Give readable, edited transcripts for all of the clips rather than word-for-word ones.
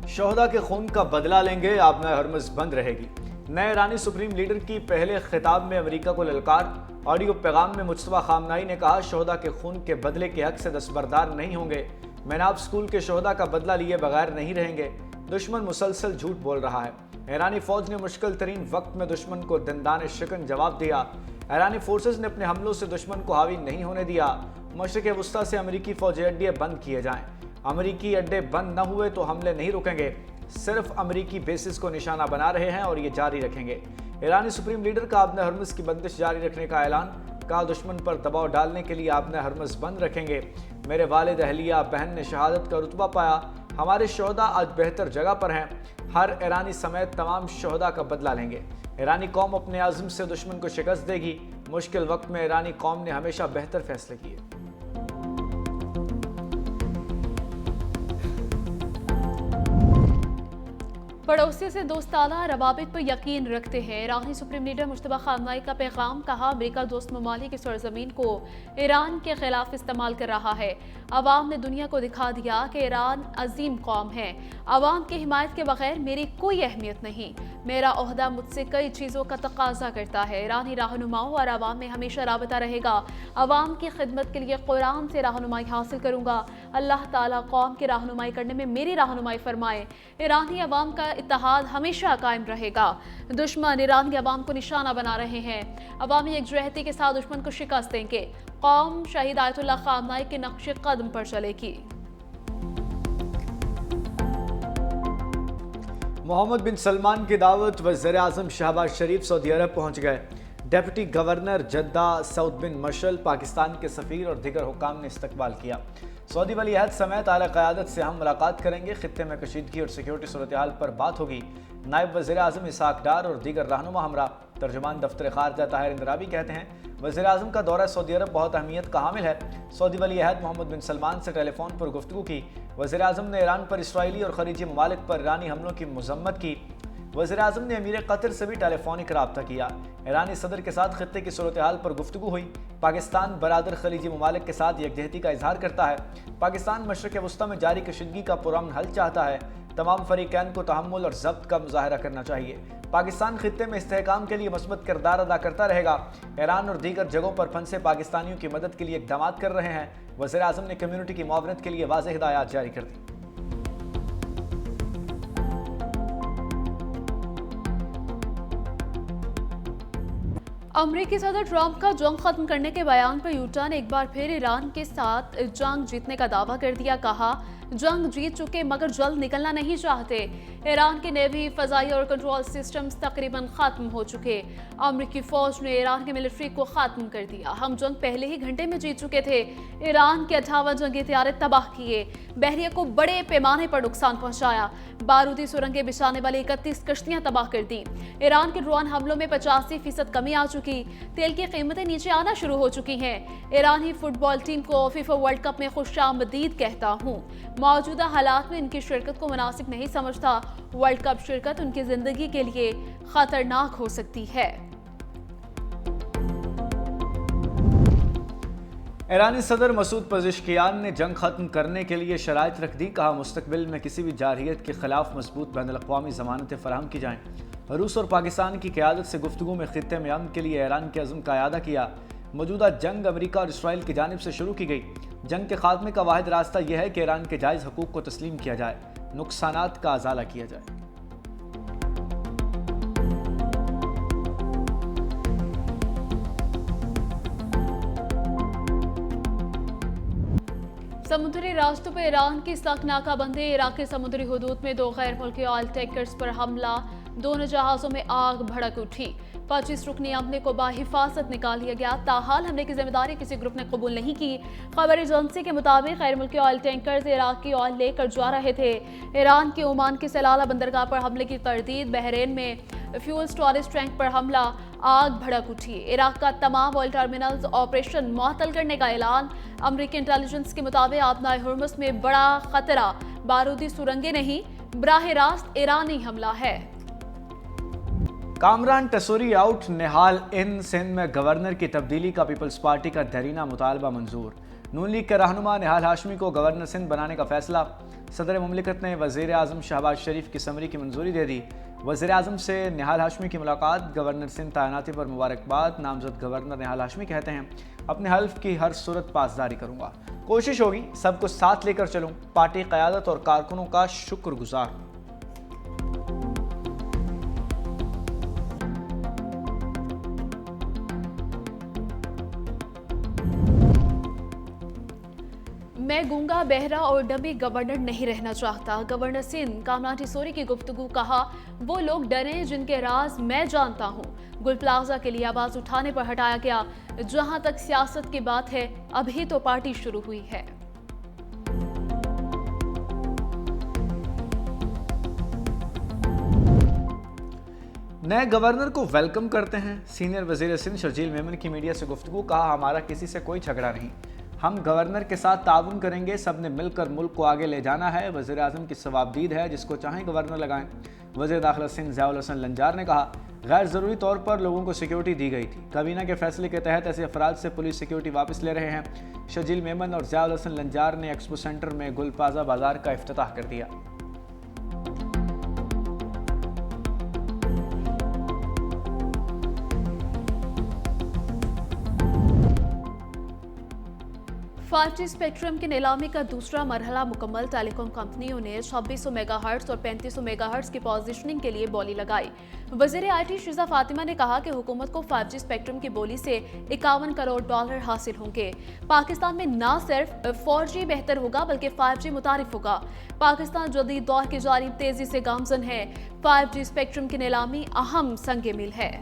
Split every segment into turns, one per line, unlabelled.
शोहदा के खून का बदला लेंगे, आबना हरमज बंद रहेगी। नए ईरानी सुप्रीम लीडर की पहले खिताब में अमेरिका को ललकार। ऑडियो पैगाम में मुस्तफा खामनाई ने कहा, शोहदा के खून के बदले के हक से दस्तबरदार नहीं होंगे। मैनाब स्कूल के शोहदा का बदला लिए बगैर नहीं रहेंगे। दुश्मन मुसलसल झूठ बोल रहा है। ईरानी फौज ने मुश्किल तरीन वक्त में दुश्मन को दंदान शिकन जवाब दिया। ईरानी फोर्सेज ने अपने हमलों से दुश्मन को हावी नहीं होने दिया। मशरिक़ वस्ता से अमेरिकी फौजी अड्डे बंद किए जाएं। अमेरिकी अड्डे बंद न हुए तो हमले नहीं रुकेंगे। सिर्फ अमेरिकी बेसिस को निशाना बना रहे हैं और ये जारी रखेंगे। ईरानी सुप्रीम लीडर का आबना हरमज की बंदिश जारी रखने का ऐलान। कहा, दुश्मन पर दबाव डालने के लिए आबना हरमज बंद रखेंगे। मेरे वालिद अहलिया बहन ने शहादत का रुतबा पाया। हमारे शोहदा आज बेहतर जगह पर हैं। हर ईरानी समेत तमाम शोहदा का बदला लेंगे। ईरानी कौम अपने आज़म से दुश्मन को शिकस्त देगी। मुश्किल वक्त में ईरानी कौम ने हमेशा बेहतर फैसले किए।
पड़ोसियों से दोस्ताना रवाबित पर यकीन रखते हैं। ईरानी सुप्रीम लीडर मुस्तफा खामनाई का पैगाम। कहा, अमेरिका दोस्त ममालिक की सरजमीन को ईरान के खिलाफ इस्तेमाल कर रहा है। अवाम ने दुनिया को दिखा दिया कि ईरान अजीम कौम है। अवाम की हिमायत के बगैर मेरी कोई अहमियत नहीं। मेरा ओहदा मुझसे कई चीज़ों का तकाजा करता है। ईरानी रहनुमाओं और अवाम में हमेशा राबता रहेगा। अवाम की खिदमत के लिए कुरान से रहनुमाई हासिल करूँगा। अल्लाह ताला कौम की रहनुमाई करने में मेरी रहनुमाई फरमाए। ईरानी अवाम का इत्तेहाद हमेशा कायम रहेगा। दुश्मन ईरान के अवाम को निशाना बना रहे हैं। अवामी एकजुहती के साथ दुश्मन को शिकस्त देंगे। कौम शहीद आयतुल्लाह खामनाई के नक्शे कदम पर चलेगी।
मोहम्मद बिन सलमान की दावत। वज़ीर-ए-आज़म शहबाज शरीफ सऊदी अरब पहुंच गए। डिप्टी गवर्नर जद्दा सऊद बिन मशल, पाकिस्तान के सफ़ीर और दीगर हुक्काम ने इस्तकबाल किया। सऊदी वली अहद समेत आला क़यादत से हम मुलाकात करेंगे। खित्ते में कशीदगी और सिक्योरिटी सूरत हाल पर बात होगी। नायब वज़ीर-ए-आज़म इसहाक डार और दीगर रहनुमा हमरा। तर्जुमान दफ्तर ख़ारजा ताहिर इंदराबी कहते हैं, वज़ीर-ए-आज़म का दौरा सऊदी अरब बहुत अहमियत का हामिल है। सऊदी वली अहद मोहम्मद बिन सलमान से टेलीफोन पर गुफ्तगू की। वज़ीर-ए-आज़म ने ईरान पर इसराइली और खलीजी ममालिक पर ईरानी हमलों की मज़म्मत की। वज़ीर-ए-आज़म ने अमीर कतर से भी टेलीफोनिक रब्ता किया। ईरानी सदर के साथ खित्ते की सूरत हाल पर गुफ्तगू हुई। पाकिस्तान बरादर खलीजी ममालिक के साथ यकजहती का इजहार करता है। पाकिस्तान मशरिक़ वस्ता में जारी कशीदगी का पुरअमन हल चाहता है। तमाम फरीकैन को तहम्मुल और ज़ब्त का मुज़ाहरा करना चाहिए। पाकिस्तान खित्ते में इस्तेहकाम के लिए मस्बत किरदार अदा करता रहेगा। ईरान और दीगर जगहों पर फंसे पाकिस्तानियों की मदद के लिए इक़दाम कर रहे हैं। वज़ीर-ए-आज़म ने कम्यूनिटी की मुआवनत के लिए वाज़ेह हिदायत जारी कर दी।
अमरीकी सदर ट्रंप का जंग खत्म करने के बयान पर यूटा ने एक बार फिर ईरान के साथ जंग जीतने का दावा कर दिया। कहा, जंग जीत चुके मगर जल्द निकलना नहीं चाहते। ईरान की नेवी, फजाई और कंट्रोल सिस्टम्स तकरीबन खत्म हो चुके। अमरीकी फौज ने ईरान के मिलिट्री को खत्म कर दिया। हम जंग पहले ही घंटे में जीत चुके थे। ईरान के 58 जंगी तैयारे तबाह किए। बहरिया को बड़े पैमाने पर नुकसान पहुंचाया। बारूदी सुरंगें बिछाने वाली 31 कश्तियां तबाह कर दी। ईरान के ड्रोन हमलों में 85% कमी आ चुकी। तेल की कीमतें नीचे आना शुरू हो चुकी हैं। ईरानी फुटबॉल टीम को फीफा वर्ल्ड कप में खुशामदीद कहता हूँ। मौजूदा हालात में इनकी शिरकत को मुनासिब नहीं समझता। वर्ल्ड कप शिरकत उनकी जिंदगी के लिए खतरनाक हो सकती है।
ईरानी सदर मसूद पज़ेश्कियान ने जंग खत्म करने के लिए शराइत रख दी। कहा, मुस्तकबिल में किसी भी जारहियत के खिलाफ मजबूत बैनुल-अक़वामी ज़मानतें फराहम की जाएँ। रूस और पाकिस्तान की क़यादत से गुफ्तगू में खित्ते में अमन के लिए ईरान के अज़्म का इआदा किया। मौजूदा जंग अमेरिका और इसराइल की जानिब से शुरू की गई। जंग के खात्मे का वाहिद रास्ता यह है कि ईरान के जायज़ हकूक़ को तस्लीम किया जाए, नुकसानात का अज़ाला किया जाए।
समुद्री रास्तों पर ईरान की सख्त नाकाबंदी। इराक़ी समुद्री हुदूद में 2 गैर मुल्की ऑयल टैंकर्स पर हमला। दोनों जहाज़ों में आग भड़क उठी। 25 रुकनी अमले को बाहिफाजत निकाल लिया गया। ताहाल हमले की जिम्मेदारी किसी ग्रुप ने कबूल नहीं की। खबर एजेंसी के मुताबिक गैर मुल्की ऑयल टैंकर्स इराक़ी ऑयल लेकर जा रहे थे। ईरान के ओमान की सलाला बंदरगाह पर हमले की तरदीद। बहरीन में फ्यूल स्टोरेज टैंक पर हमला। आग भड़क उठी। इराक का तमाम ऑयल टर्मिनल्स ऑपरेशन मुअत्तल करने का ऐलान। अमरीकी इंटेलिजेंस के मुताबिक आबना हरमुज़ में बड़ा खतरा बारूदी सुरंगें नहीं, बराह रास्त ईरानी हमला है।
कामरान टसूरी आउट। निहाल इन सिंध में गवर्नर की तब्दीली का पीपल्स पार्टी का दरीना मुतालबा मंजूर। नून लीग के रहनुमा निहाल हाशमी को गवर्नर सिंध बनाने का फैसला। صدر مملکت نے وزیر اعظم شہباز شریف کی سمری کی منظوری دے دی۔ وزیر اعظم سے نہال ہاشمی کی ملاقات، گورنر سندھ تعیناتی پر مبارکباد۔ نامزد گورنر نہال ہاشمی کہتے ہیں اپنے حلف کی ہر صورت پاسداری کروں گا، کوشش ہوگی سب کو ساتھ لے کر چلوں، پارٹی قیادت اور کارکنوں کا شکر گزار ہوں۔
میں گونگا، بہرا اور ڈمی گورنر نہیں رہنا چاہتا۔ گورنر سندھ کامران ٹھسوری کی گفتگو، کہا وہ لوگ ڈریں جن کے راز میں جانتا ہوں۔ گل پلازہ کے لیے آواز اٹھانے پر ہٹایا گیا۔ جہاں تک سیاست کی بات ہے ابھی تو پارٹی شروع ہوئی ہے۔
نئے گورنر کو ویلکم کرتے ہیں۔ سینئر وزیر سندھ شرجیل میمن کی میڈیا سے گفتگو، کہا ہمارا کسی سے کوئی جھگڑا نہیں، ہم گورنر کے ساتھ تعاون کریں گے، سب نے مل کر ملک کو آگے لے جانا ہے۔ وزیر اعظم کی ثوابدید ہے، جس کو چاہیں گورنر لگائیں۔ وزیر داخلہ سندھ ضیاء الحسن لنجار نے کہا غیر ضروری طور پر لوگوں کو سیکیورٹی دی گئی تھی، کابینہ کے فیصلے کے تحت ایسے افراد سے پولیس سیکیورٹی واپس لے رہے ہیں۔ شرجیل میمن اور ضیاء الحسن لنجار نے ایکسپو سینٹر میں گل پلازہ بازار کا افتتاح کر دیا۔
فائیو جی اسپیکٹرم کی نیلامی کا دوسرا مرحلہ مکمل۔ ٹیلی کام کمپنیوں نے 2600 میگا ہرٹز اور 3500 میگا ہرٹز کی پوزیشننگ کے لیے بولی لگائی۔ وزیر آئی ٹی شیزہ فاطمہ نے کہا کہ حکومت کو 5G اسپیکٹرم کی بولی سے $51 کروڑ حاصل ہوں گے۔ پاکستان میں نہ صرف 4G بہتر ہوگا بلکہ 5G متعارف ہوگا۔ پاکستان جدید دور کی جانب تیزی سے گامزن ہے۔ 5G اسپیکٹرم کی نیلامی اہم سنگ میل ہے۔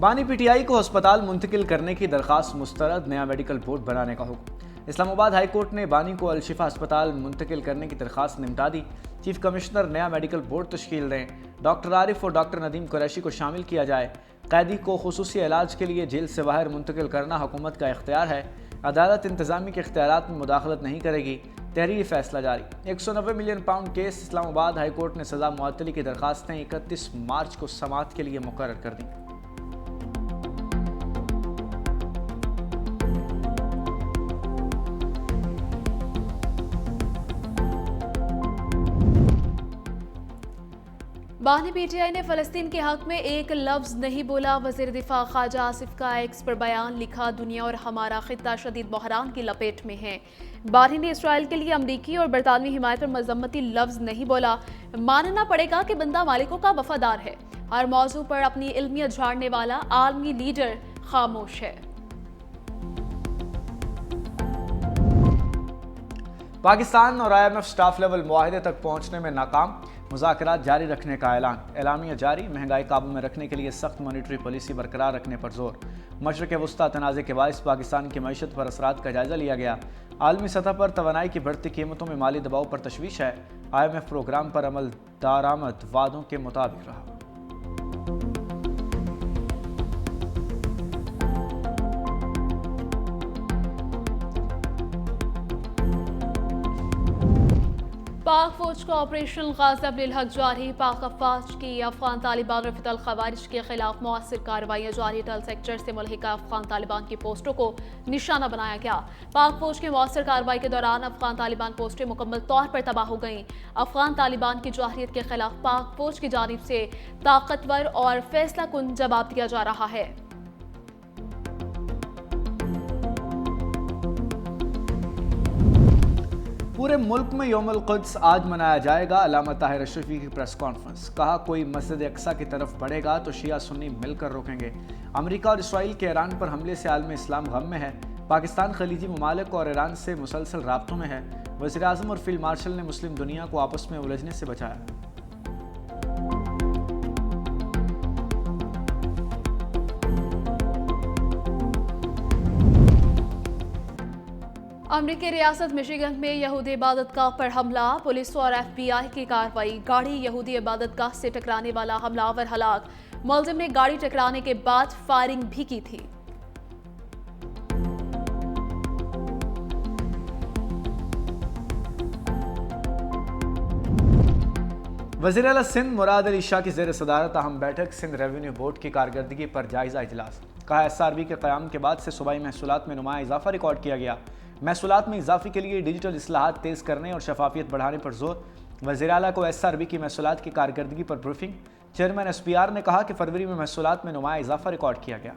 بانی پی ٹی آئی کو ہسپتال منتقل کرنے کی درخواست مسترد، نیا میڈیکل بورڈ بنانے کا حکم۔ اسلام آباد ہائی کورٹ نے بانی کو الشفا ہسپتال منتقل کرنے کی درخواست نمٹا دی۔ چیف کمشنر نیا میڈیکل بورڈ تشکیل دیں، ڈاکٹر عارف اور ڈاکٹر ندیم قریشی کو شامل کیا جائے۔ قیدی کو خصوصی علاج کے لیے جیل سے باہر منتقل کرنا حکومت کا اختیار ہے، عدالت انتظامی کے اختیارات میں مداخلت نہیں کرے گی۔ تحریری فیصلہ جاری۔ 190 ملین پاؤنڈ کیس، اسلام آباد ہائی کورٹ نے سزا معطلی کی درخواستیں 31 مارچ کو سماعت کے لیے مقرر کر دیں۔
بانی پی ٹی آئی نے فلسطین کے حق میں ایک لفظ نہیں بولا۔ وزیر دفاع خواجہ آصف کا ایکس پر بیان، لکھا دنیا اور ہمارا خطہ شدید بحران کی لپیٹ میں ہے۔ بانی نے اسرائیل کے لیے امریکی اور برطانوی حمایت پر مذمتی لفظ نہیں بولا۔ ماننا پڑے گا کہ بندہ مالکوں کا وفادار ہے، ہر موضوع پر اپنی علمیت جھاڑنے والا عالمی لیڈر خاموش ہے۔
پاکستان اور IMF سٹاف لیول معاہدے تک پہنچنے میں ناکام، مذاکرات جاری رکھنے کا اعلان۔ اعلامیہ جاری، مہنگائی قابو میں رکھنے کے لیے سخت مانیٹری پالیسی برقرار رکھنے پر زور۔ مشرق وسطیٰ تنازع کے باعث پاکستان کی معیشت پر اثرات کا جائزہ لیا گیا۔ عالمی سطح پر توانائی کی بڑھتی قیمتوں میں مالی دباؤ پر تشویش ہے۔ IMF پروگرام پر عمل درآمد وعدوں کے مطابق رہا۔
پاک فوج کا آپریشن غازب للحق جاری۔ پاک افواج کی افغان طالبان اور فتح الخوارج کے خلاف مؤثر کارروائیاں جاری۔ ڈل سیکٹر سے ملحقہ افغان طالبان کی پوسٹوں کو نشانہ بنایا گیا۔ پاک فوج کی مؤثر کارروائی کے دوران افغان طالبان پوسٹیں مکمل طور پر تباہ ہو گئیں۔ افغان طالبان کی جوہریت کے خلاف پاک فوج کی جانب سے طاقتور اور فیصلہ کن جواب دیا جا رہا ہے۔
پورے ملک میں یوم القدس آج منایا جائے گا۔ علامہ طاہر اشرفی کی پریس کانفرنس، کہا کوئی مسجد اقصیٰ کی طرف بڑھے گا تو شیعہ سنی مل کر روکیں گے۔ امریکہ اور اسرائیل کے ایران پر حملے سے عالم اسلام غم میں ہے۔ پاکستان خلیجی ممالک اور ایران سے مسلسل رابطوں میں ہے۔ وزیر اعظم اور فیلڈ مارشل نے مسلم دنیا کو آپس میں الجھنے سے بچایا۔
امریکی ریاست مشیگن میں یہودی عبادت گاہ پر حملہ، پولیس اور FBI کی کارروائی۔ گاڑی یہودی عبادت گاہ سے ٹکرانے والا حملہ آور ہلاک، ملزم نے گاڑی ٹکرانے کے بعد فائرنگ بھی کی تھی۔
وزیر اعلیٰ سندھ مراد علی شاہ کی زیر صدارت اہم بیٹھک، سندھ ریونیو بورڈ کی کارکردگی پر جائزہ اجلاس۔ کہا SRB کے قیام کے بعد سے صوبائی محصولات میں نمایاں اضافہ ریکارڈ کیا گیا۔ محصولات میں اضافے کے لیے ڈیجیٹل اصلاحات تیز کرنے اور شفافیت بڑھانے پر زور۔ وزیر اعلیٰ کو SRB کی محصولات کی کارکردگی پر بریفنگ۔ چیئرمین SPR نے کہا کہ فروری میں محصولات میں نمایاں اضافہ ریکارڈ کیا گیا۔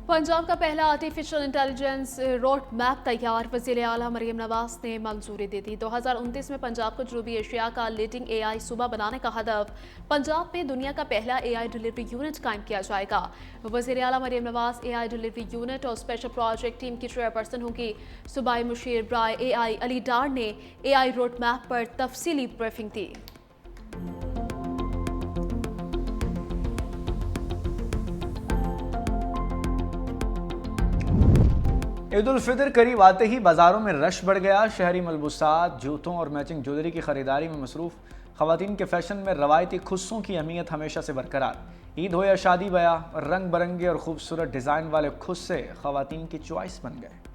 پنجاب کا پہلا آرٹیفیشل انٹیلیجنس روڈ میپ تیار، وزیر اعلیٰ مریم نواز نے منظوری دے دی۔ 2029 میں پنجاب کو جنوبی ایشیا کا لیڈنگ AI صوبہ بنانے کا ہدف۔ پنجاب میں دنیا کا پہلا AI ڈیلیوری یونٹ قائم کیا جائے گا۔ وزیر اعلیٰ Maryam Nawaz AI delivery unit اور اسپیشل پروجیکٹ ٹیم کی چیئرپرسن ہوں گی۔ صوبائی مشیر برائے AI علی ڈار نے AI روڈ میپ پر تفصیلی بریفنگ دی۔
عید الفطر قریب آتے ہی بازاروں میں رش بڑھ گیا۔ شہری ملبوسات، جوتوں اور میچنگ جویلری کی خریداری میں مصروف خواتین کے فیشن میں روایتی خصوں کی اہمیت ہمیشہ سے برقرار۔ عید ہو یا شادی بیاہ، رنگ برنگے اور خوبصورت ڈیزائن والے خصے خواتین کی چوائس بن گئے۔